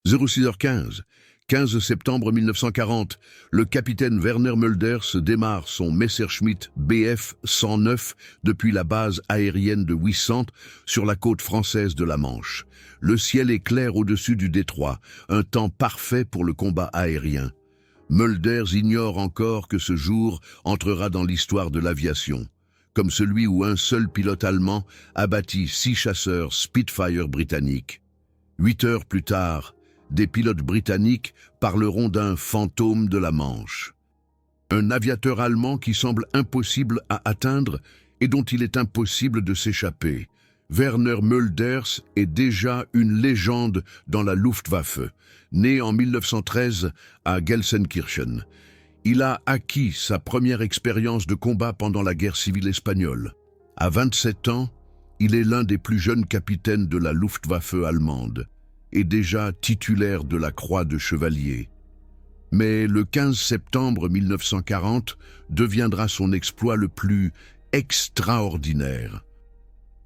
06h15, 15 septembre 1940, le capitaine Werner Mulders démarre son Messerschmitt Bf 109 depuis la base aérienne de Wissant sur la côte française de la Manche. Le ciel est clair au-dessus du détroit, un temps parfait pour le combat aérien. Mulders ignore encore que ce jour entrera dans l'histoire de l'aviation, comme celui où un seul pilote allemand abattit 6 chasseurs Spitfire britanniques. 8 heures plus tard, des pilotes britanniques parleront d'un fantôme de la Manche. Un aviateur allemand qui semble impossible à atteindre et dont il est impossible de s'échapper. Werner Mulders est déjà une légende dans la Luftwaffe. Né en 1913 à Gelsenkirchen, il a acquis sa première expérience de combat pendant la guerre civile espagnole. À 27 ans, il est l'un des plus jeunes capitaines de la Luftwaffe allemande et déjà titulaire de la Croix de Chevalier. Mais le 15 septembre 1940 deviendra son exploit le plus extraordinaire.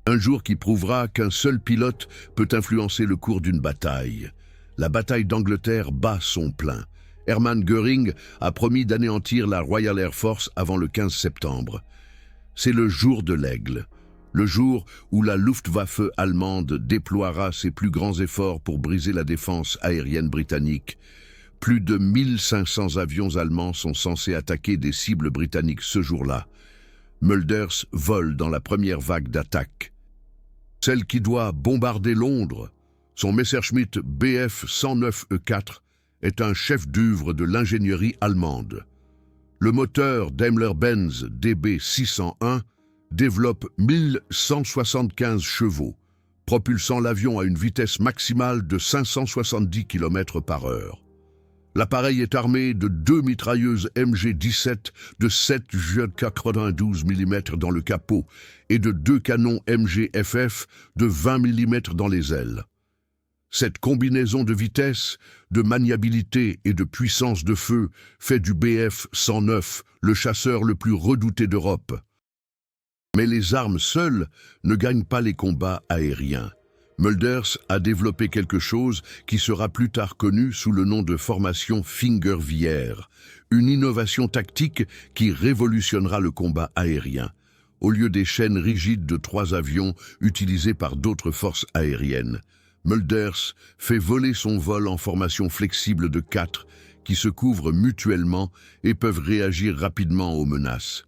Un jour qui prouvera qu'un seul pilote peut influencer le cours d'une bataille. La bataille d'Angleterre bat son plein. Hermann Göring a promis d'anéantir la Royal Air Force avant le 15 septembre. C'est le jour de l'Aigle, le jour où la Luftwaffe allemande déploiera ses plus grands efforts pour briser la défense aérienne britannique. Plus de 1500 avions allemands sont censés attaquer des cibles britanniques ce jour-là. Mulders vole dans la première vague d'attaque. Celle qui doit bombarder Londres, son Messerschmitt Bf 109 E4, est un chef-d'œuvre de l'ingénierie allemande. Le moteur Daimler-Benz DB 601 développe 1175 chevaux, propulsant l'avion à une vitesse maximale de 570 km/h. L'appareil est armé de 2 mitrailleuses MG-17 de 7,92 mm dans le capot et de 2 canons MG-FF de 20 mm dans les ailes. Cette combinaison de vitesse, de maniabilité et de puissance de feu fait du Bf 109 le chasseur le plus redouté d'Europe. Mais les armes seules ne gagnent pas les combats aériens. Mulders a développé quelque chose qui sera plus tard connu sous le nom de formation Fingerwehr, une innovation tactique qui révolutionnera le combat aérien. Au lieu des chaînes rigides de 3 avions utilisées par d'autres forces aériennes, Mulders fait voler son vol en formation flexible de 4 qui se couvrent mutuellement et peuvent réagir rapidement aux menaces.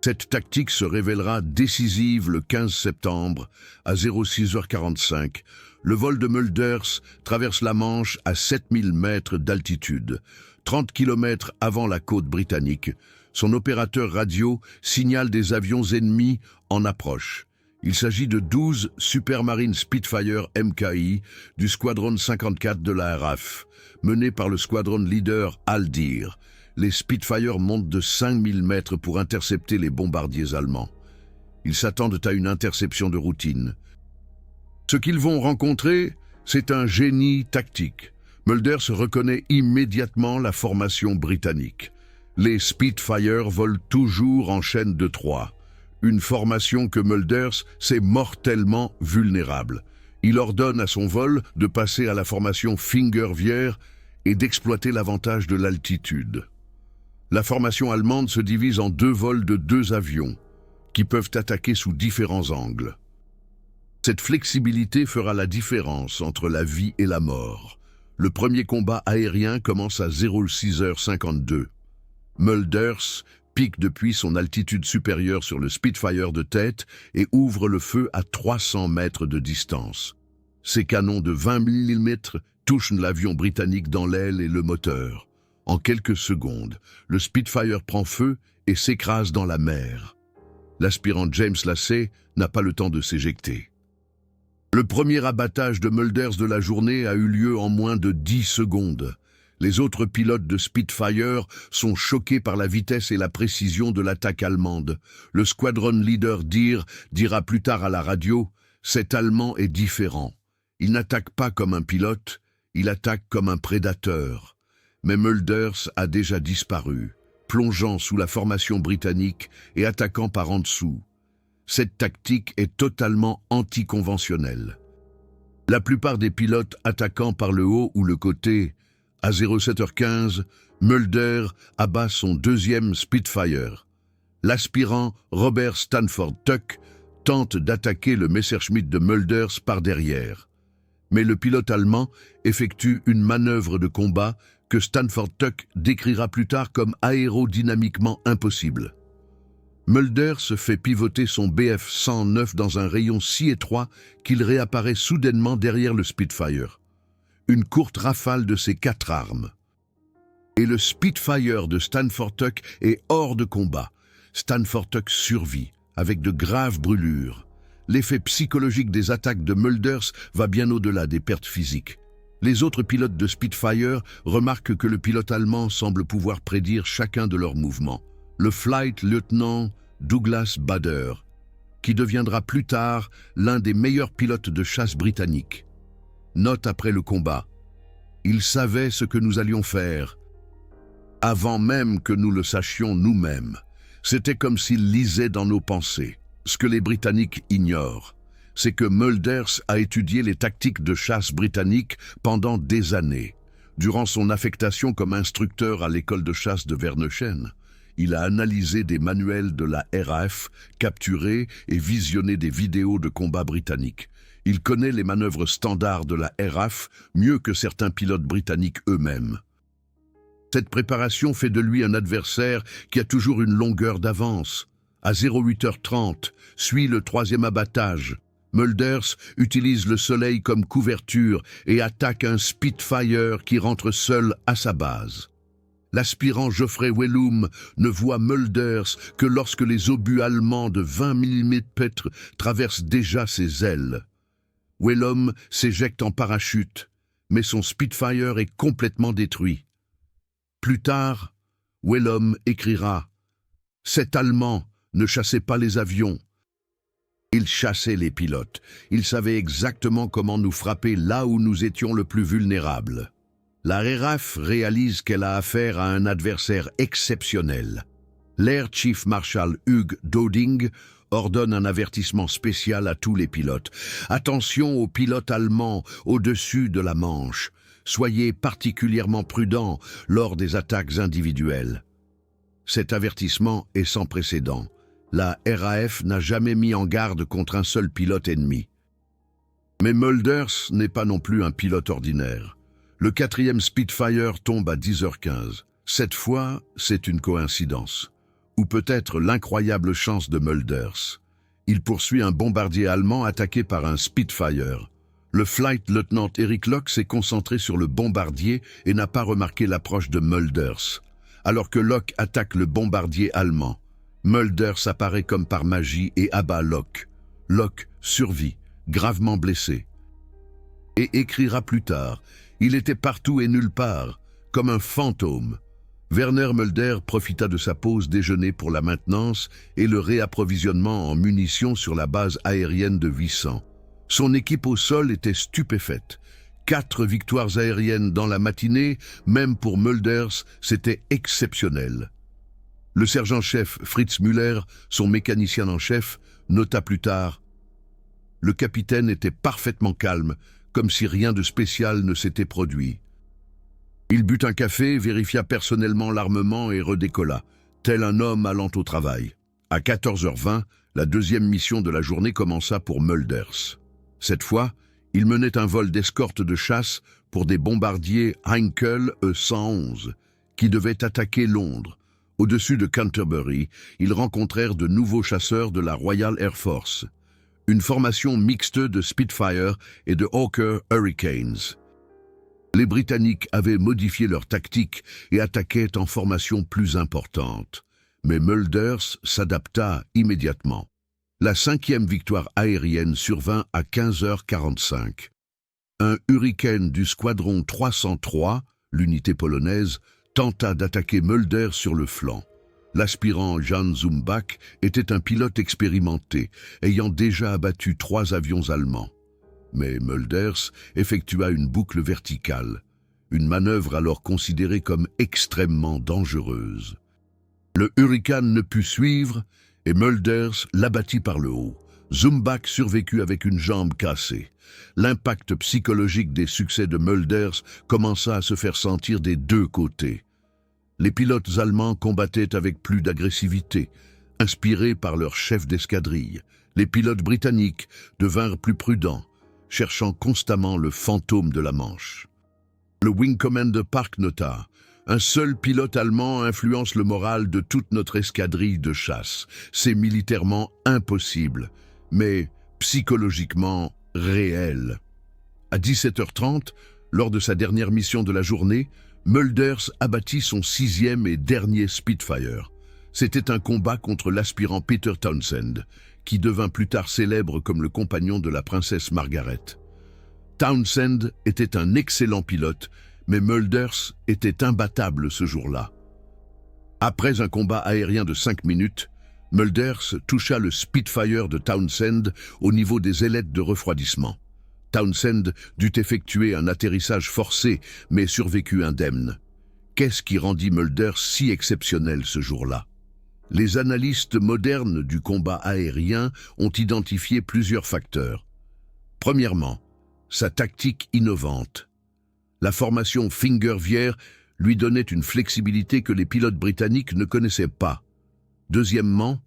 Cette tactique se révélera décisive le 15 septembre à 06h45. Le vol de Mulders traverse la Manche à 7000 mètres d'altitude, 30 km avant la côte britannique. Son opérateur radio signale des avions ennemis en approche. Il s'agit de 12 Supermarine Spitfire MKI du squadron 54 de la RAF, mené par le squadron leader Aldir. Les Spitfire montent de 5000 mètres pour intercepter les bombardiers allemands. Ils s'attendent à une interception de routine. Ce qu'ils vont rencontrer, c'est un génie tactique. Mulders reconnaît immédiatement la formation britannique. Les Spitfire volent toujours en chaîne de 3. Une formation que Mulders sait mortellement vulnérable. Il ordonne à son vol de passer à la formation Fingerwehr et d'exploiter l'avantage de l'altitude. La formation allemande se divise en 2 vols de 2 avions, qui peuvent attaquer sous différents angles. Cette flexibilité fera la différence entre la vie et la mort. Le premier combat aérien commence à 06h52. Mulders pique depuis son altitude supérieure sur le Spitfire de tête et ouvre le feu à 300 mètres de distance. Ses canons de 20 mm touchent l'avion britannique dans l'aile et le moteur. En quelques secondes, le Spitfire prend feu et s'écrase dans la mer. L'aspirant James Lacey n'a pas le temps de s'éjecter. Le premier abattage de Mulders de la journée a eu lieu en moins de 10 secondes. Les autres pilotes de Spitfire sont choqués par la vitesse et la précision de l'attaque allemande. Le squadron leader dira plus tard à la radio « Cet Allemand est différent. Il n'attaque pas comme un pilote, il attaque comme un prédateur. » Mais Mulders a déjà disparu, plongeant sous la formation britannique et attaquant par en dessous. Cette tactique est totalement anticonventionnelle. La plupart des pilotes attaquant par le haut ou le côté, à 07h15, Mulder abat son deuxième Spitfire. L'aspirant Robert Stanford Tuck tente d'attaquer le Messerschmitt de Mulders par derrière. Mais le pilote allemand effectue une manœuvre de combat que Stanford Tuck décrira plus tard comme aérodynamiquement impossible. Mulder se fait pivoter son Bf-109 dans un rayon si étroit qu'il réapparaît soudainement derrière le Spitfire. Une courte rafale de ses 4 armes. Et le Spitfire de Stanford Tuck est hors de combat. Stanford Tuck survit, avec de graves brûlures. L'effet psychologique des attaques de Mulders va bien au-delà des pertes physiques. Les autres pilotes de Spitfire remarquent que le pilote allemand semble pouvoir prédire chacun de leurs mouvements. Le flight lieutenant Douglas Bader, qui deviendra plus tard l'un des meilleurs pilotes de chasse britanniques. Note après le combat. Il savait ce que nous allions faire, avant même que nous le sachions nous-mêmes. C'était comme s'il lisait dans nos pensées. Ce que les Britanniques ignorent, c'est que Mulders a étudié les tactiques de chasse britanniques pendant des années. Durant son affectation comme instructeur à l'école de chasse de Verneuchen, il a analysé des manuels de la RAF, capturé et visionné des vidéos de combats britanniques. Il connaît les manœuvres standards de la RAF mieux que certains pilotes britanniques eux-mêmes. Cette préparation fait de lui un adversaire qui a toujours une longueur d'avance. À 08h30, suit le 3e abattage. Mulders utilise le soleil comme couverture et attaque un Spitfire qui rentre seul à sa base. L'aspirant Geoffrey Wellum ne voit Mulders que lorsque les obus allemands de 20 mm traversent déjà ses ailes. Wellum s'éjecte en parachute, mais son Spitfire est complètement détruit. Plus tard, Wellum écrira « Cet Allemand ne chassait pas les avions. Il chassait les pilotes. Il savait exactement comment nous frapper là où nous étions le plus vulnérables. » La RAF réalise qu'elle a affaire à un adversaire exceptionnel. L'Air Chief Marshal Hugh Dowding ordonne un avertissement spécial à tous les pilotes. Attention aux pilotes allemands au-dessus de la Manche. Soyez particulièrement prudents lors des attaques individuelles. Cet avertissement est sans précédent. La RAF n'a jamais mis en garde contre un seul pilote ennemi. Mais Mulders n'est pas non plus un pilote ordinaire. Le 4e Spitfire tombe à 10h15. Cette fois, c'est une coïncidence. Ou peut-être l'incroyable chance de Mulders. Il poursuit un bombardier allemand attaqué par un Spitfire. Le flight lieutenant Eric Locke s'est concentré sur le bombardier et n'a pas remarqué l'approche de Mulders. Alors que Locke attaque le bombardier allemand, Mulders apparaît comme par magie et abat Locke. Locke survit, gravement blessé. Et écrira plus tard « Il était partout et nulle part, comme un fantôme ». Werner Mulder profita de sa pause déjeuner pour la maintenance et le réapprovisionnement en munitions sur la base aérienne de Wissant. Son équipe au sol était stupéfaite. 4 victoires aériennes dans la matinée, même pour Mulders, c'était exceptionnel. Le sergent-chef Fritz Müller, son mécanicien en chef, nota plus tard « Le capitaine était parfaitement calme, comme si rien de spécial ne s'était produit. Il but un café, vérifia personnellement l'armement et redécolla, tel un homme allant au travail. À 14h20, la deuxième mission de la journée commença pour Mulders. Cette fois, il menait un vol d'escorte de chasse pour des bombardiers Heinkel E-111 qui devaient attaquer Londres. Au-dessus de Canterbury, ils rencontrèrent de nouveaux chasseurs de la Royal Air Force. Une formation mixte de Spitfire et de Hawker Hurricanes. Les Britanniques avaient modifié leur tactique et attaquaient en formation plus importante. Mais Mulders s'adapta immédiatement. La 5e victoire aérienne survint à 15h45. Un Hurricane du squadron 303, l'unité polonaise, tenta d'attaquer Mulder sur le flanc. L'aspirant Jan Zumbach était un pilote expérimenté, ayant déjà abattu 3 avions allemands. Mais Mulders effectua une boucle verticale, une manœuvre alors considérée comme extrêmement dangereuse. Le Hurricane ne put suivre et Mulders l'abattit par le haut, Zumbach survécut avec une jambe cassée. L'impact psychologique des succès de Mölders commença à se faire sentir des deux côtés. Les pilotes allemands combattaient avec plus d'agressivité, inspirés par leur chef d'escadrille. Les pilotes britanniques devinrent plus prudents, cherchant constamment le fantôme de la Manche. Le Wing Commander Park nota: « Un seul pilote allemand influence le moral de toute notre escadrille de chasse. C'est militairement impossible, mais psychologiquement réel. » À 17h30, lors de sa dernière mission de la journée, Mölders abattit son 6e et dernier Spitfire. C'était un combat contre l'aspirant Peter Townsend, qui devint plus tard célèbre comme le compagnon de la princesse Margaret. Townsend était un excellent pilote, mais Mölders était imbattable ce jour-là. Après un combat aérien de 5 minutes, Mölders toucha le Spitfire de Townsend au niveau des ailettes de refroidissement. Townsend dut effectuer un atterrissage forcé, mais survécut indemne. Qu'est-ce qui rendit Mölders si exceptionnel ce jour-là? Les analystes modernes du combat aérien ont identifié plusieurs facteurs. Premièrement, sa tactique innovante. La formation Fingerwehr lui donnait une flexibilité que les pilotes britanniques ne connaissaient pas. Deuxièmement,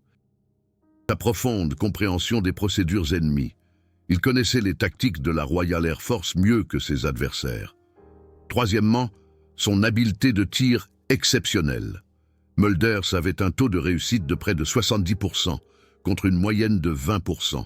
sa profonde compréhension des procédures ennemies. Il connaissait les tactiques de la Royal Air Force mieux que ses adversaires. Troisièmement, son habileté de tir exceptionnelle. Mölders avait un taux de réussite de près de 70%, contre une moyenne de 20%.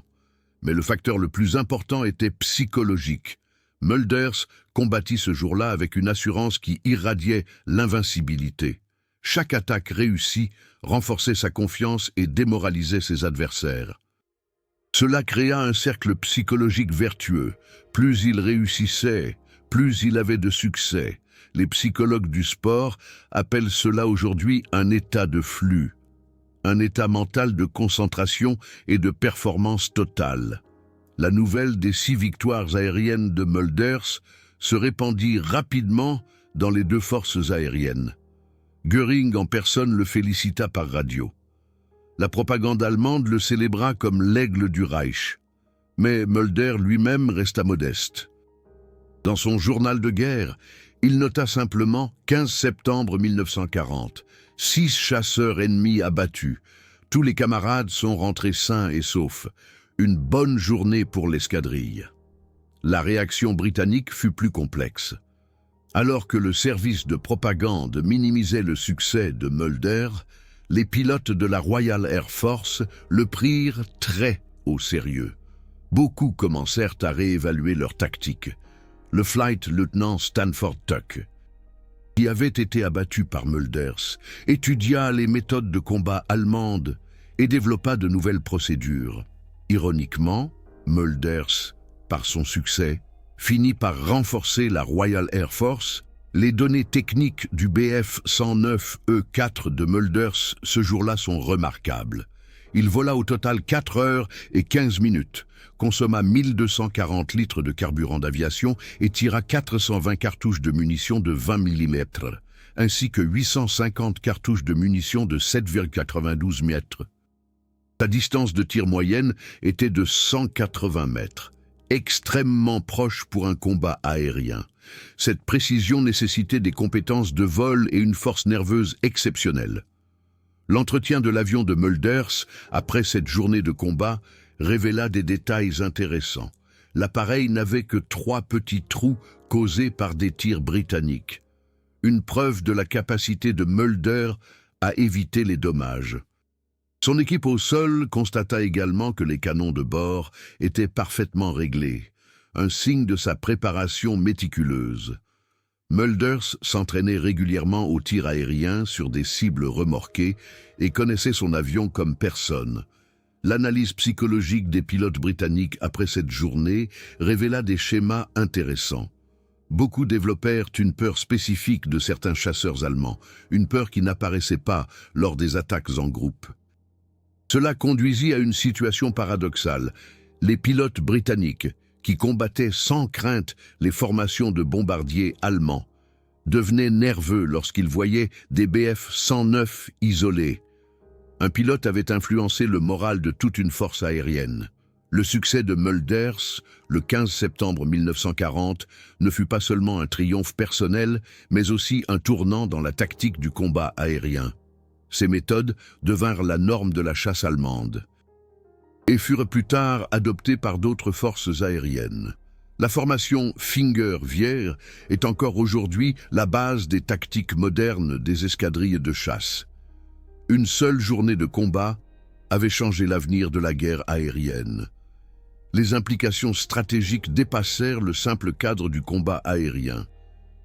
Mais le facteur le plus important était psychologique. Mölders combattit ce jour-là avec une assurance qui irradiait l'invincibilité. Chaque attaque réussie renforçait sa confiance et démoralisait ses adversaires. Cela créa un cercle psychologique vertueux. Plus il réussissait, plus il avait de succès. Les psychologues du sport appellent cela aujourd'hui un état de flux, un état mental de concentration et de performance totale. La nouvelle des 6 victoires aériennes de Mölders se répandit rapidement dans les 2 forces aériennes. Göring en personne le félicita par radio. La propagande allemande le célébra comme l'aigle du Reich. Mais Mölder lui-même resta modeste. Dans son journal de guerre, il nota simplement 15 septembre 1940, 6 chasseurs ennemis abattus. Tous les camarades sont rentrés sains et saufs. Une bonne journée pour l'escadrille. La réaction britannique fut plus complexe. Alors que le service de propagande minimisait le succès de Mölder, les pilotes de la Royal Air Force le prirent très au sérieux. Beaucoup commencèrent à réévaluer leur tactique. Le flight lieutenant Stanford Tuck, qui avait été abattu par Mölders, étudia les méthodes de combat allemandes et développa de nouvelles procédures. Ironiquement, Mölders, par son succès, finit par renforcer la Royal Air Force. Les données techniques du Bf-109E4 de Mölders ce jour-là sont remarquables. Il vola au total 4 heures et 15 minutes, consomma 1240 litres de carburant d'aviation et tira 420 cartouches de munitions de 20 mm, ainsi que 850 cartouches de munitions de 7,92 mètres. Sa distance de tir moyenne était de 180 mètres, extrêmement proche pour un combat aérien. Cette précision nécessitait des compétences de vol et une force nerveuse exceptionnelle. L'entretien de l'avion de Mölders, après cette journée de combat, révéla des détails intéressants. L'appareil n'avait que 3 petits trous causés par des tirs britanniques. Une preuve de la capacité de Mölder à éviter les dommages. Son équipe au sol constata également que les canons de bord étaient parfaitement réglés, un signe de sa préparation méticuleuse. Mölders s'entraînait régulièrement au tir aérien sur des cibles remorquées et connaissait son avion comme personne. L'analyse psychologique des pilotes britanniques après cette journée révéla des schémas intéressants. Beaucoup développèrent une peur spécifique de certains chasseurs allemands, une peur qui n'apparaissait pas lors des attaques en groupe. Cela conduisit à une situation paradoxale. Les pilotes britanniques, qui combattaient sans crainte les formations de bombardiers allemands, devenaient nerveux lorsqu'ils voyaient des Bf-109 isolés. Un pilote avait influencé le moral de toute une force aérienne. Le succès de Mulders, le 15 septembre 1940, ne fut pas seulement un triomphe personnel, mais aussi un tournant dans la tactique du combat aérien. Ces méthodes devinrent la norme de la chasse allemande et furent plus tard adoptées par d'autres forces aériennes. La formation Finger-Vier est encore aujourd'hui la base des tactiques modernes des escadrilles de chasse. Une seule journée de combat avait changé l'avenir de la guerre aérienne. Les implications stratégiques dépassèrent le simple cadre du combat aérien.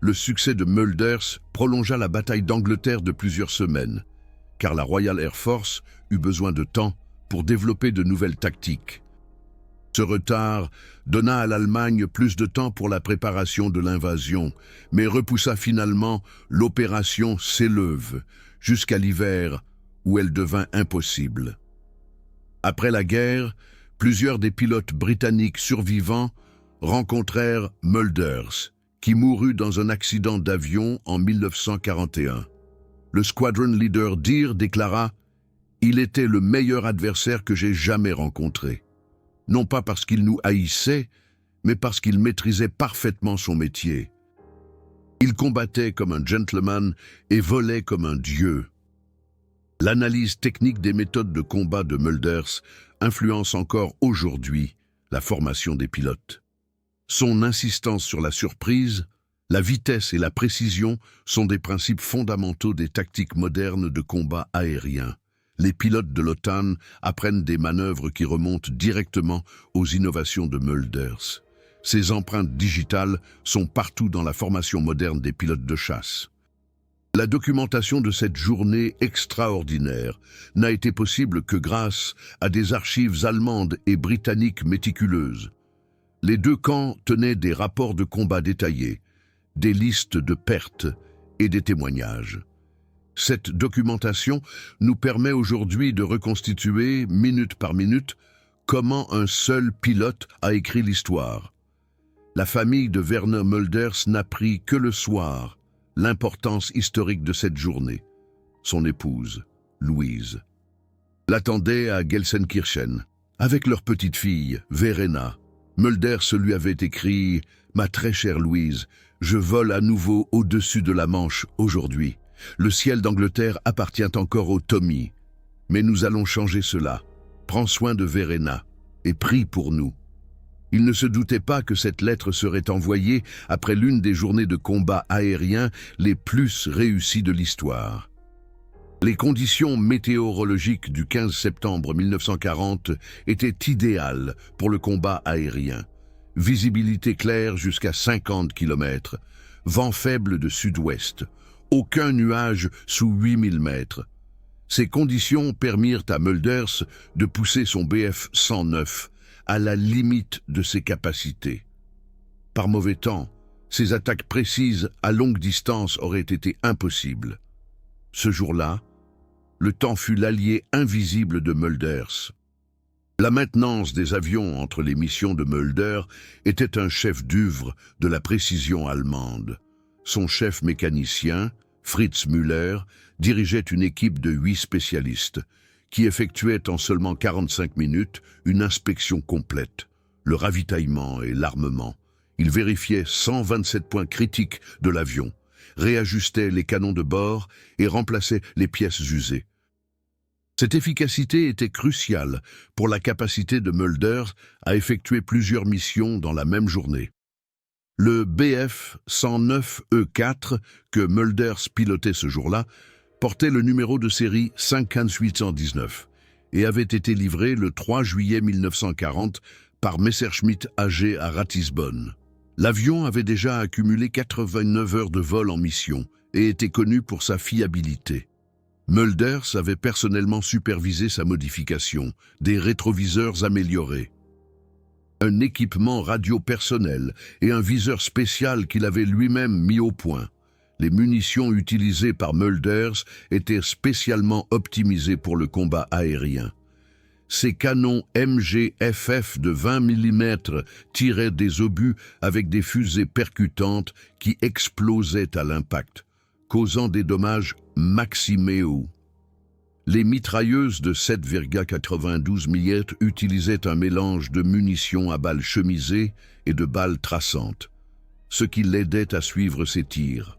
Le succès de Mulders prolongea la bataille d'Angleterre de plusieurs semaines, car la Royal Air Force eut besoin de temps pour développer de nouvelles tactiques. Ce retard donna à l'Allemagne plus de temps pour la préparation de l'invasion, mais repoussa finalement l'opération Seelöwe jusqu'à l'hiver où elle devint impossible. Après la guerre, plusieurs des pilotes britanniques survivants rencontrèrent Mulders, qui mourut dans un accident d'avion en 1941. Le squadron leader Deere déclara « Il était le meilleur adversaire que j'ai jamais rencontré. Non pas parce qu'il nous haïssait, mais parce qu'il maîtrisait parfaitement son métier. Il combattait comme un gentleman et volait comme un dieu. » L'analyse technique des méthodes de combat de Mulders influence encore aujourd'hui la formation des pilotes. Son insistance sur la surprise, la vitesse et la précision sont des principes fondamentaux des tactiques modernes de combat aérien. Les pilotes de l'OTAN apprennent des manœuvres qui remontent directement aux innovations de Mulders. Ces empreintes digitales sont partout dans la formation moderne des pilotes de chasse. La documentation de cette journée extraordinaire n'a été possible que grâce à des archives allemandes et britanniques méticuleuses. Les deux camps tenaient des rapports de combat détaillés, des listes de pertes et des témoignages. Cette documentation nous permet aujourd'hui de reconstituer, minute par minute, comment un seul pilote a écrit l'histoire. La famille de Werner Mulders n'apprit que le soir l'importance historique de cette journée. Son épouse, Louise, l'attendait à Gelsenkirchen, avec leur petite fille, Verena. Mulders lui avait écrit « Ma très chère Louise, je vole à nouveau au-dessus de la Manche aujourd'hui. Le ciel d'Angleterre appartient encore au Tommy. Mais nous allons changer cela. Prends soin de Verena et prie pour nous. » Il ne se doutait pas que cette lettre serait envoyée après l'une des journées de combat aérien les plus réussies de l'histoire. Les conditions météorologiques du 15 septembre 1940 étaient idéales pour le combat aérien. Visibilité claire jusqu'à 50 km, vent faible de sud-ouest, aucun nuage sous 8000 mètres. Ces conditions permirent à Mulders de pousser son Bf 109 à la limite de ses capacités. Par mauvais temps, ces attaques précises à longue distance auraient été impossibles. Ce jour-là, le temps fut l'allié invisible de Mulders. La maintenance des avions entre les missions de Mulder était un chef d'œuvre de la précision allemande. Son chef mécanicien, Fritz Müller, dirigeait une équipe de 8 spécialistes qui effectuait en seulement 45 minutes une inspection complète, le ravitaillement et l'armement. Il vérifiait 127 points critiques de l'avion, réajustait les canons de bord et remplaçait les pièces usées. Cette efficacité était cruciale pour la capacité de Mulder à effectuer plusieurs missions dans la même journée. Le Bf 109E4 que Mulders pilotait ce jour-là portait le numéro de série 51819 et avait été livré le 3 juillet 1940 par Messerschmitt AG à Ratisbonne. L'avion avait déjà accumulé 89 heures de vol en mission et était connu pour sa fiabilité. Mulders avait personnellement supervisé sa modification, des rétroviseurs améliorés, un équipement radio personnel et un viseur spécial qu'il avait lui-même mis au point. Les munitions utilisées par Mulders étaient spécialement optimisées pour le combat aérien. Ces canons MGFF de 20 mm tiraient des obus avec des fusées percutantes qui explosaient à l'impact, causant des dommages maximaux. Les mitrailleuses de 7,92 mm utilisaient un mélange de munitions à balles chemisées et de balles traçantes, ce qui l'aidait à suivre ses tirs.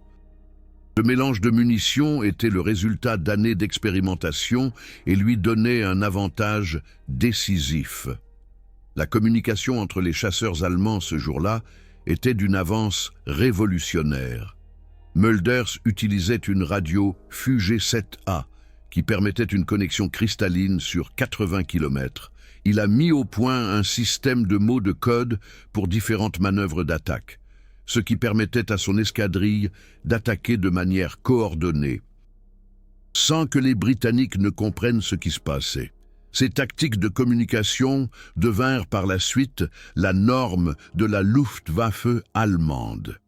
Ce mélange de munitions était le résultat d'années d'expérimentation et lui donnait un avantage décisif. La communication entre les chasseurs allemands ce jour-là était d'une avance révolutionnaire. Mölders utilisait une radio FUG-7A qui permettait une connexion cristalline sur 80 km. Il a mis au point un système de mots de code pour différentes manœuvres d'attaque, ce qui permettait à son escadrille d'attaquer de manière coordonnée, sans que les Britanniques ne comprennent ce qui se passait. Ces tactiques de communication devinrent par la suite la norme de la Luftwaffe allemande.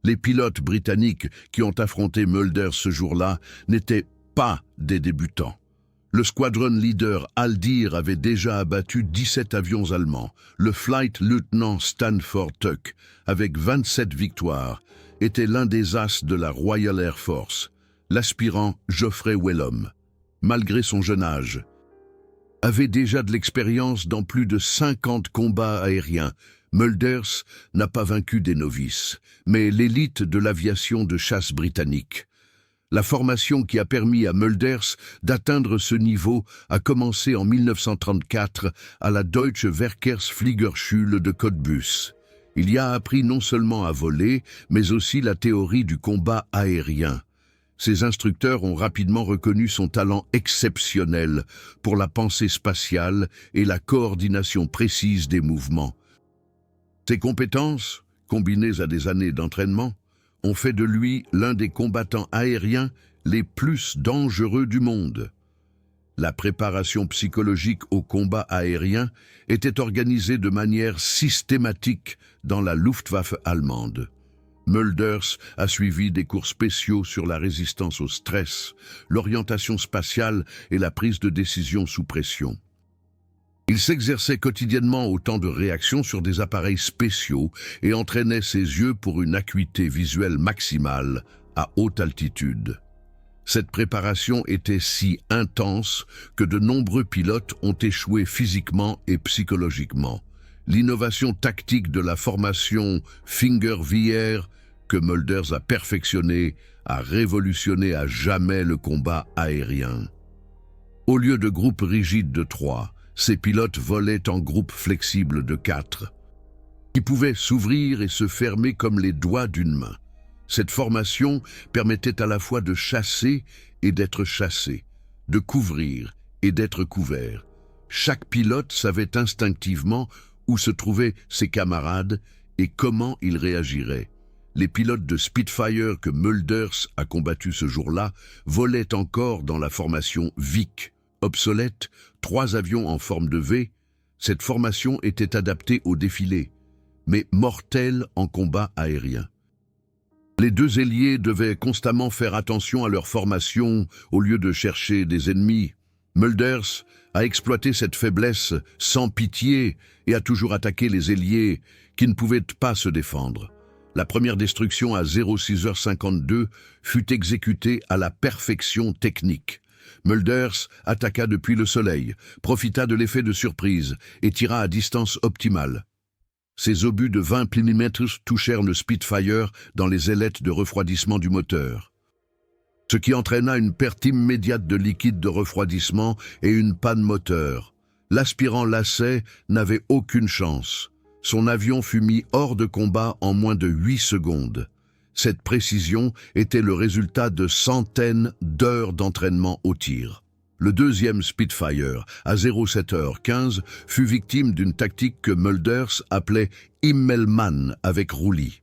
Les pilotes britanniques qui ont affronté Mölders ce jour-là n'étaient pas des débutants. Le squadron leader Aldir avait déjà abattu 17 avions allemands. Le flight lieutenant Stanford Tuck, avec 27 victoires, était l'un des as de la Royal Air Force. L'aspirant Geoffrey Wellham, malgré son jeune âge, avait déjà de l'expérience dans plus de 50 combats aériens. Mölders n'a pas vaincu des novices, mais l'élite de l'aviation de chasse britannique. La formation qui a permis à Mölders d'atteindre ce niveau a commencé en 1934 à la Deutsche Verkehrsfliegerschule de Cottbus. Il y a appris non seulement à voler, mais aussi la théorie du combat aérien. Ses instructeurs ont rapidement reconnu son talent exceptionnel pour la pensée spatiale et la coordination précise des mouvements. Ces compétences, combinées à des années d'entraînement, ont fait de lui l'un des combattants aériens les plus dangereux du monde. La préparation psychologique au combat aérien était organisée de manière systématique dans la Luftwaffe allemande. Mölders a suivi des cours spéciaux sur la résistance au stress, l'orientation spatiale et la prise de décision sous pression. Il s'exerçait quotidiennement au temps de réaction sur des appareils spéciaux et entraînait ses yeux pour une acuité visuelle maximale à haute altitude. Cette préparation était si intense que de nombreux pilotes ont échoué physiquement et psychologiquement. L'innovation tactique de la formation Finger-VR que Mölders a perfectionnée a révolutionné à jamais le combat aérien. Au lieu de groupes rigides de 3, ces pilotes volaient en groupes flexibles de 4, qui pouvaient s'ouvrir et se fermer comme les doigts d'une main. Cette formation permettait à la fois de chasser et d'être chassé, de couvrir et d'être couvert. Chaque pilote savait instinctivement où se trouvaient ses camarades et comment ils réagiraient. Les pilotes de Spitfire que Mölders a combattus ce jour-là volaient encore dans la formation Vic. Obsolète, 3 avions en forme de V, cette formation était adaptée au défilé, mais mortelle en combat aérien. Les 2 ailiers devaient constamment faire attention à leur formation au lieu de chercher des ennemis. Mölders a exploité cette faiblesse sans pitié et a toujours attaqué les ailiers qui ne pouvaient pas se défendre. La première destruction à 06h52 fut exécutée à la perfection technique. Mölders attaqua depuis le soleil, profita de l'effet de surprise et tira à distance optimale. Ses obus de 20 mm touchèrent le Spitfire dans les ailettes de refroidissement du moteur, ce qui entraîna une perte immédiate de liquide de refroidissement et une panne moteur. L'aspirant Lacet n'avait aucune chance. Son avion fut mis hors de combat en moins de 8 secondes. Cette précision était le résultat de centaines d'heures d'entraînement au tir. Le 2e Spitfire, à 07h15, fut victime d'une tactique que Mölders appelait « Immelmann » avec roulis.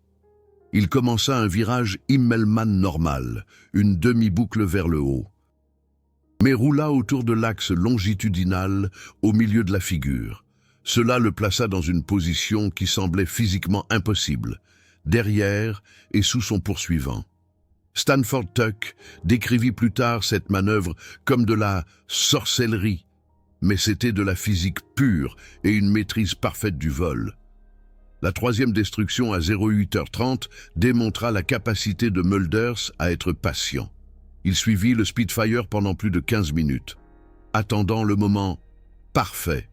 Il commença un virage Immelmann normal, une demi-boucle vers le haut, mais roula autour de l'axe longitudinal au milieu de la figure. Cela le plaça dans une position qui semblait physiquement impossible, derrière et sous son poursuivant. Stanford Tuck décrivit plus tard cette manœuvre comme de la sorcellerie, mais c'était de la physique pure et une maîtrise parfaite du vol. La 3e destruction à 08h30 démontra la capacité de Mölders à être patient. Il suivit le Spitfire pendant plus de 15 minutes, attendant le moment parfait.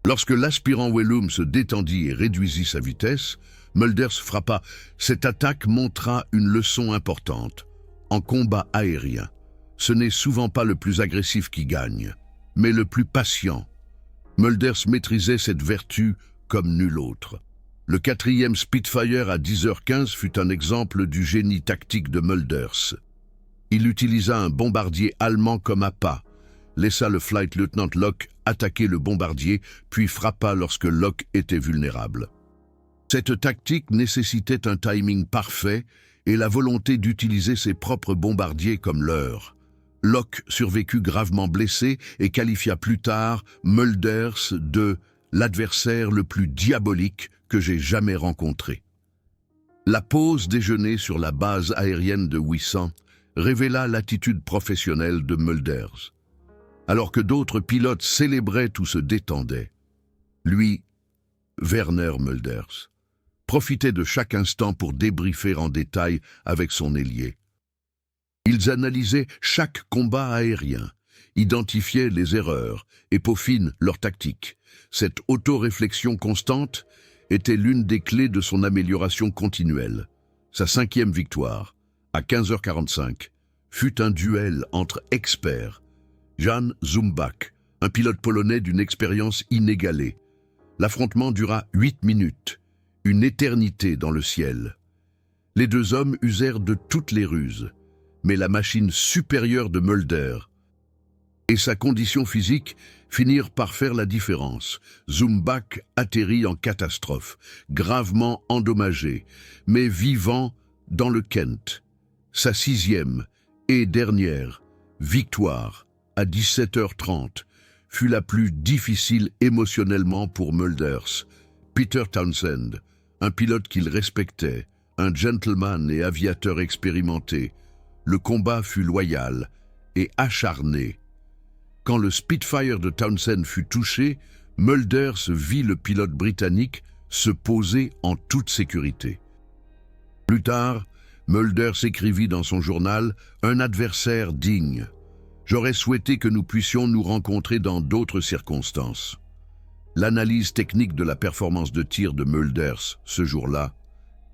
Lorsque l'aspirant Wellum se détendit et réduisit sa vitesse, Mulders frappa. Cette attaque montra une leçon importante. En combat aérien, ce n'est souvent pas le plus agressif qui gagne, mais le plus patient. Mulders maîtrisait cette vertu comme nul autre. Le 4e Spitfire à 10h15 fut un exemple du génie tactique de Mulders. Il utilisa un bombardier allemand comme appât, laissa le Flight Lieutenant Locke attaquer le bombardier, puis frappa lorsque Locke était vulnérable. Cette tactique nécessitait un timing parfait et la volonté d'utiliser ses propres bombardiers comme leur. Locke survécut gravement blessé et qualifia plus tard Mulders de « l'adversaire le plus diabolique que j'ai jamais rencontré ». La pause déjeuner sur la base aérienne de 800 révéla l'attitude professionnelle de Mulders. Alors que d'autres pilotes célébraient ou se détendaient, lui, Werner Mulders, profitait de chaque instant pour débriefer en détail avec son ailier. Ils analysaient chaque combat aérien, identifiaient les erreurs et peaufinent leur tactique. Cette autoréflexion constante était l'une des clés de son amélioration continuelle. Sa 5e victoire, à 15h45, fut un duel entre experts. Jan Zumbach, un pilote polonais d'une expérience inégalée. L'affrontement dura 8 minutes, une éternité dans le ciel. Les deux hommes usèrent de toutes les ruses, mais la machine supérieure de Mulder et sa condition physique finirent par faire la différence. Zumbach atterrit en catastrophe, gravement endommagé, mais vivant dans le Kent. Sa 6e et dernière victoire, à 17h30, fut la plus difficile émotionnellement pour Mulders. Peter Townsend, un pilote qu'il respectait, un gentleman et aviateur expérimenté, le combat fut loyal et acharné. Quand le Spitfire de Townsend fut touché, Mulders vit le pilote britannique se poser en toute sécurité. Plus tard, Mulders écrivit dans son journal « Un adversaire digne ». J'aurais souhaité que nous puissions nous rencontrer dans d'autres circonstances. L'analyse technique de la performance de tir de Mulders ce jour-là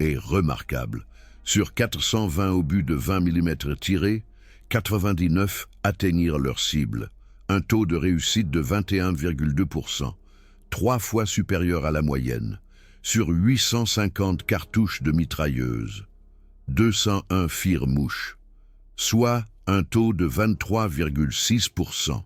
est remarquable. Sur 420 obus de 20 mm tirés, 99 atteignirent leur cible, un taux de réussite de 21,2%, 3 fois supérieur à la moyenne. Sur 850 cartouches de mitrailleuses, 201 firent mouche, soit un taux de 23,6%.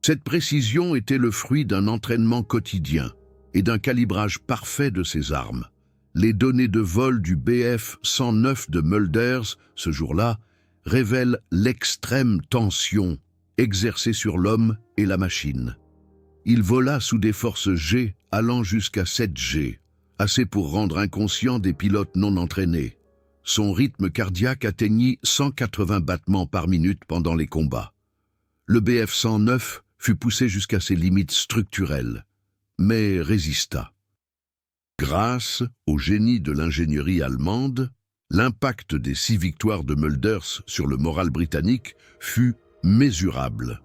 Cette précision était le fruit d'un entraînement quotidien et d'un calibrage parfait de ses armes. Les données de vol du Bf-109 de Mulders, ce jour-là, révèlent l'extrême tension exercée sur l'homme et la machine. Il vola sous des forces G allant jusqu'à 7 G, assez pour rendre inconscients des pilotes non entraînés. Son rythme cardiaque atteignit 180 battements par minute pendant les combats. Le Bf-109 fut poussé jusqu'à ses limites structurelles, mais résista. Grâce au génie de l'ingénierie allemande, l'impact des 6 victoires de Mulders sur le moral britannique fut mesurable.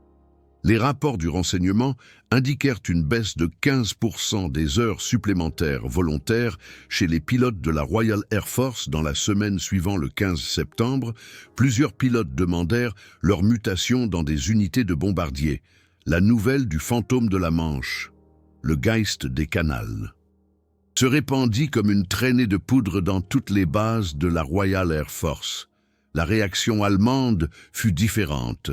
Les rapports du renseignement indiquèrent une baisse de 15% des heures supplémentaires volontaires chez les pilotes de la Royal Air Force dans la semaine suivant le 15 septembre. Plusieurs pilotes demandèrent leur mutation dans des unités de bombardiers, la nouvelle du fantôme de la Manche, le Geist des canals, se répandit comme une traînée de poudre dans toutes les bases de la Royal Air Force. La réaction allemande fut différente.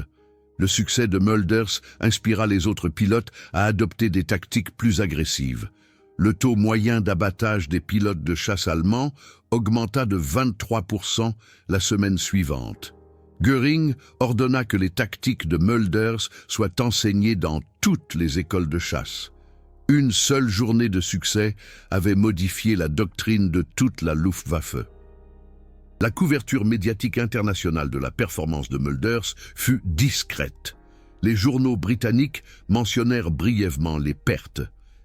Le succès de Mulders inspira les autres pilotes à adopter des tactiques plus agressives. Le taux moyen d'abattage des pilotes de chasse allemands augmenta de 23% la semaine suivante. Göring ordonna que les tactiques de Mulders soient enseignées dans toutes les écoles de chasse. Une seule journée de succès avait modifié la doctrine de toute la Luftwaffe. La couverture médiatique internationale de la performance de Mulders fut discrète. Les journaux britanniques mentionnèrent brièvement les pertes.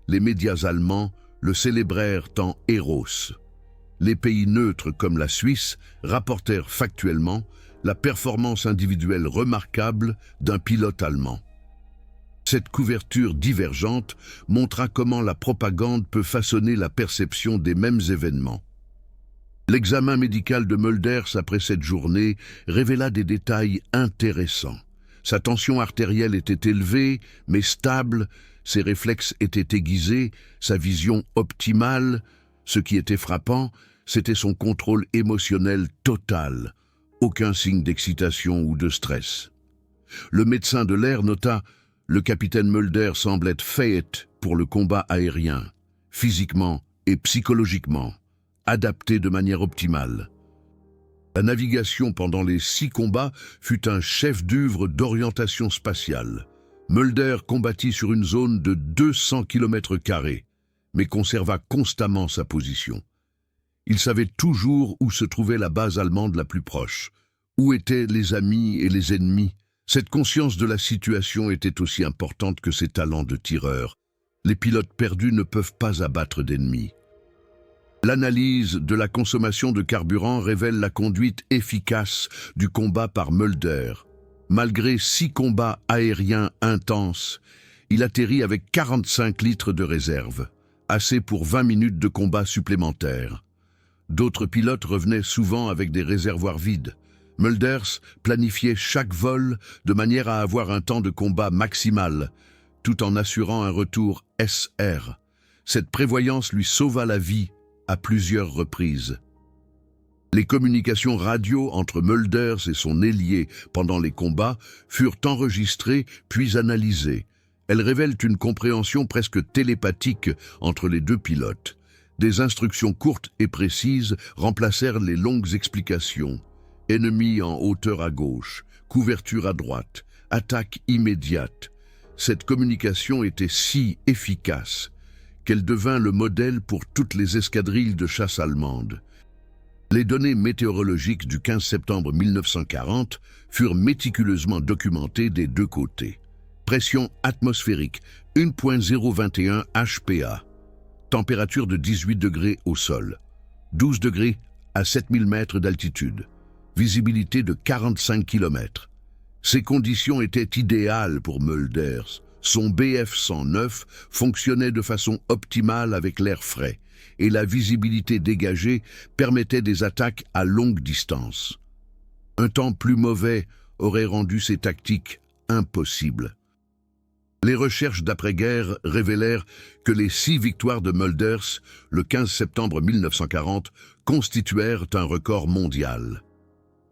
Les médias allemands le célébrèrent en héros. Les pays neutres comme la Suisse rapportèrent factuellement la performance individuelle remarquable d'un pilote allemand. Cette couverture divergente montra comment la propagande peut façonner la perception des mêmes événements. L'examen médical de Mölders après cette journée révéla des détails intéressants. Sa tension artérielle était élevée, mais stable, ses réflexes étaient aiguisés, sa vision optimale. Ce qui était frappant, c'était son contrôle émotionnel total. Aucun signe d'excitation ou de stress. Le médecin de l'air nota « Le capitaine Mulder semble être fait pour le combat aérien, physiquement et psychologiquement, adapté de manière optimale. » La navigation pendant les 6 combats fut un chef-d'œuvre d'orientation spatiale. Mulder combattit sur une zone de 200 km², mais conserva constamment sa position. Il savait toujours où se trouvait la base allemande la plus proche, où étaient les amis et les ennemis. Cette conscience de la situation était aussi importante que ses talents de tireur. Les pilotes perdus ne peuvent pas abattre d'ennemis. L'analyse de la consommation de carburant révèle la conduite efficace du combat par Mulder. Malgré 6 combats aériens intenses, il atterrit avec 45 litres de réserve, assez pour 20 minutes de combat supplémentaires. D'autres pilotes revenaient souvent avec des réservoirs vides. Mölders planifiait chaque vol de manière à avoir un temps de combat maximal, tout en assurant un retour SR. Cette prévoyance lui sauva la vie à plusieurs reprises. Les communications radio entre Mölders et son ailier pendant les combats furent enregistrées puis analysées. Elles révèlent une compréhension presque télépathique entre les deux pilotes. Des instructions courtes et précises remplacèrent les longues explications. Ennemi en hauteur à gauche, couverture à droite, attaque immédiate. Cette communication était si efficace qu'elle devint le modèle pour toutes les escadrilles de chasse allemandes. Les données météorologiques du 15 septembre 1940 furent méticuleusement documentées des deux côtés. Pression atmosphérique 1.021 HPA. Température de 18 degrés au sol. 12 degrés à 7000 mètres d'altitude. Visibilité de 45 km. Ces conditions étaient idéales pour Mölders. Son Bf-109 fonctionnait de façon optimale avec l'air frais et la visibilité dégagée permettait des attaques à longue distance. Un temps plus mauvais aurait rendu ces tactiques impossibles. Les recherches d'après-guerre révélèrent que les 6 victoires de Mölders, le 15 septembre 1940, constituèrent un record mondial.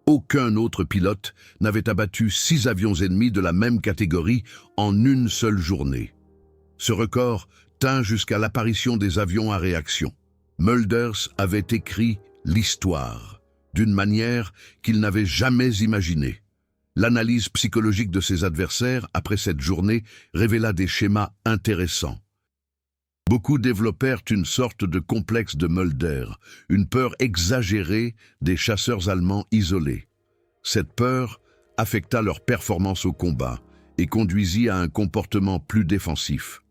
Aucun autre pilote n'avait abattu 6 avions ennemis de la même catégorie en une seule journée. Ce record tint jusqu'à l'apparition des avions à réaction. Mölders avait écrit l'histoire d'une manière qu'il n'avait jamais imaginée. L'analyse psychologique de ses adversaires après cette journée révéla des schémas intéressants. Beaucoup développèrent une sorte de complexe de Mulder, une peur exagérée des chasseurs allemands isolés. Cette peur affecta leur performance au combat et conduisit à un comportement plus défensif.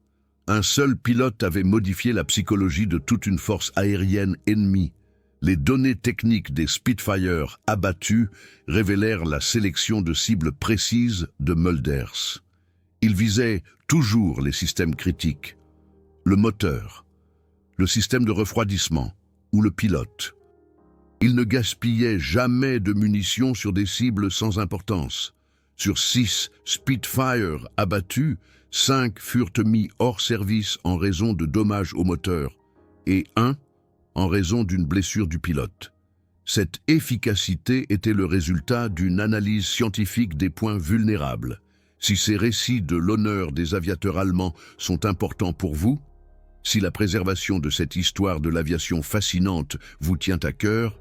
Un seul pilote avait modifié la psychologie de toute une force aérienne ennemie. Les données techniques des Spitfire abattus révélèrent la sélection de cibles précises de Mölders. Il visait toujours les systèmes critiques, le moteur, le système de refroidissement ou le pilote. Il ne gaspillait jamais de munitions sur des cibles sans importance. Sur 6 Spitfire abattus, 5 furent mis hors service en raison de dommages au moteur et 1 en raison d'une blessure du pilote. Cette efficacité était le résultat d'une analyse scientifique des points vulnérables. Si ces récits de l'honneur des aviateurs allemands sont importants pour vous, si la préservation de cette histoire de l'aviation fascinante vous tient à cœur,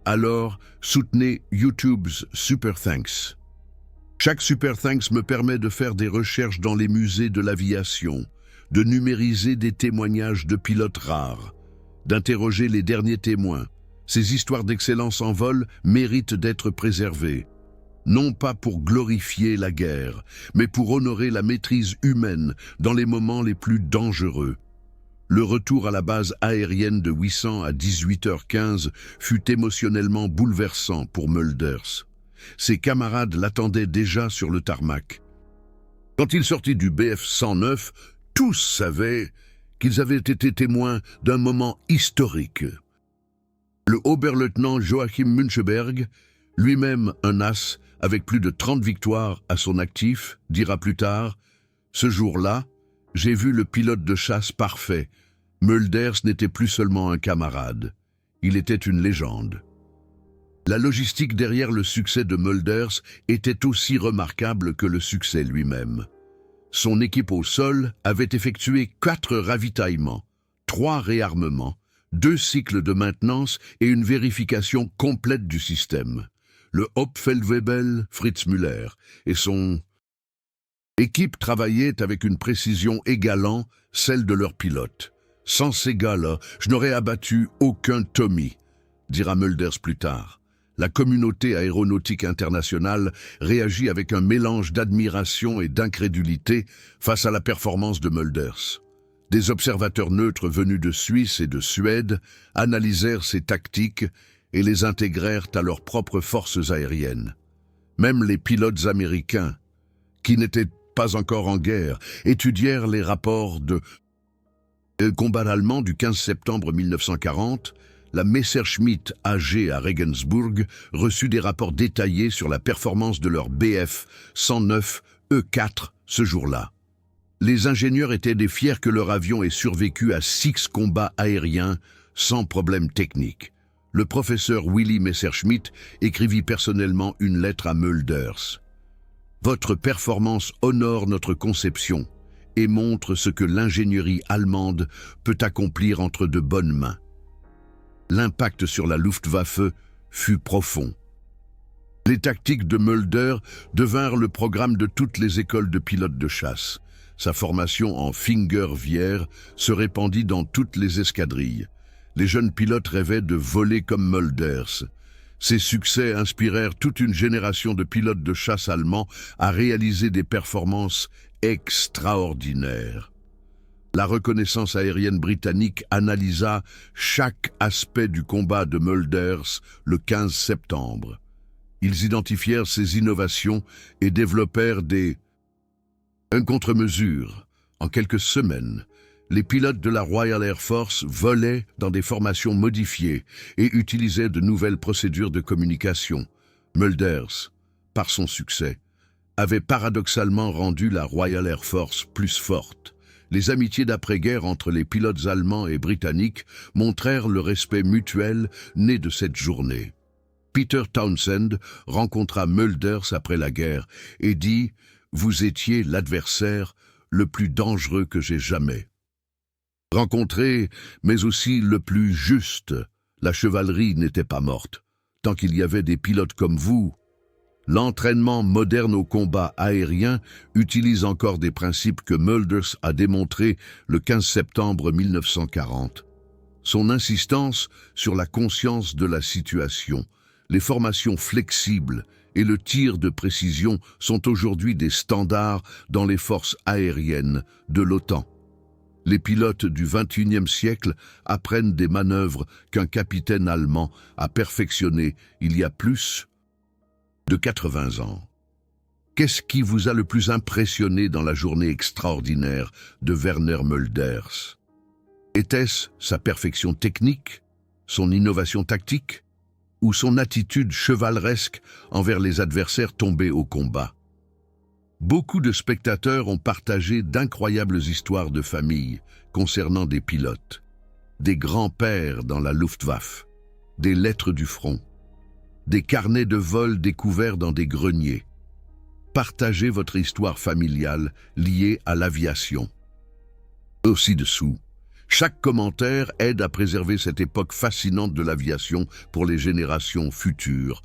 alors soutenez YouTube's Super Thanks. Chaque Super Thanks me permet de faire des recherches dans les musées de l'aviation, de numériser des témoignages de pilotes rares, d'interroger les derniers témoins. Ces histoires d'excellence en vol méritent d'être préservées, non pas pour glorifier la guerre, mais pour honorer la maîtrise humaine dans les moments les plus dangereux. Le retour à la base aérienne de 800 à 18h15 fut émotionnellement bouleversant pour Mölders. Ses camarades l'attendaient déjà sur le tarmac. Quand il sortit du BF 109, tous savaient qu'ils avaient été témoins d'un moment historique. Le Oberleutnant Joachim Müncheberg, lui-même un as avec plus de 30 victoires à son actif, dira plus tard « Ce jour-là, j'ai vu le pilote de chasse parfait. Mölders n'était plus seulement un camarade, il était une légende. » La logistique derrière le succès de Mölders était aussi remarquable que le succès lui-même. Son équipe au sol avait effectué 4 ravitaillements, 3 réarmements, 2 cycles de maintenance et une vérification complète du système. Le Hauptfeldwebel Fritz Müller et son équipe travaillaient avec une précision égalant celle de leur pilote. « Sans ces gars-là, je n'aurais abattu aucun Tommy », dira Mölders plus tard. La communauté aéronautique internationale réagit avec un mélange d'admiration et d'incrédulité face à la performance de Mölders. Des observateurs neutres venus de Suisse et de Suède analysèrent ses tactiques et les intégrèrent à leurs propres forces aériennes. Même les pilotes américains, qui n'étaient pas encore en guerre, étudièrent les rapports de combat allemand du 15 septembre 1940. La Messerschmitt AG à Regensburg reçut des rapports détaillés sur la performance de leur BF 109 E4 ce jour-là. Les ingénieurs étaient des fiers que leur avion ait survécu à 6 combats aériens sans problème technique. Le professeur Willy Messerschmitt écrivit personnellement une lettre à Mölders. « Votre performance honore notre conception et montre ce que l'ingénierie allemande peut accomplir entre de bonnes mains. » L'impact sur la Luftwaffe fut profond. Les tactiques de Mölder devinrent le programme de toutes les écoles de pilotes de chasse. Sa formation en Fingerwehr se répandit dans toutes les escadrilles. Les jeunes pilotes rêvaient de voler comme Mölders. Ses succès inspirèrent toute une génération de pilotes de chasse allemands à réaliser des performances extraordinaires. La reconnaissance aérienne britannique analysa chaque aspect du combat de Mölders le 15 septembre. Ils identifièrent ses innovations et développèrent un contre-mesure. En quelques semaines, les pilotes de la Royal Air Force volaient dans des formations modifiées et utilisaient de nouvelles procédures de communication. Mölders, par son succès, avait paradoxalement rendu la Royal Air Force plus forte. Les amitiés d'après-guerre entre les pilotes allemands et britanniques montrèrent le respect mutuel né de cette journée. Peter Townsend rencontra Mölders après la guerre et dit « Vous étiez l'adversaire le plus dangereux que j'ai jamais rencontré, mais aussi le plus juste. La chevalerie n'était pas morte. Tant qu'il y avait des pilotes comme vous, l'entraînement moderne au combat aérien utilise encore des principes que Mölders a démontrés le 15 septembre 1940. Son insistance sur la conscience de la situation, les formations flexibles et le tir de précision sont aujourd'hui des standards dans les forces aériennes de l'OTAN. Les pilotes du XXIe siècle apprennent des manœuvres qu'un capitaine allemand a perfectionnées il y a plus de 80 ans. Qu'est-ce qui vous a le plus impressionné dans la journée extraordinaire de Werner Mölders? Était-ce sa perfection technique, son innovation tactique, ou son attitude chevaleresque envers les adversaires tombés au combat? Beaucoup de spectateurs ont partagé d'incroyables histoires de famille concernant des pilotes, des grands-pères dans la Luftwaffe, des lettres du front, des carnets de vol découverts dans des greniers. Partagez votre histoire familiale liée à l'aviation. Ci-dessous, chaque commentaire aide à préserver cette époque fascinante de l'aviation pour les générations futures.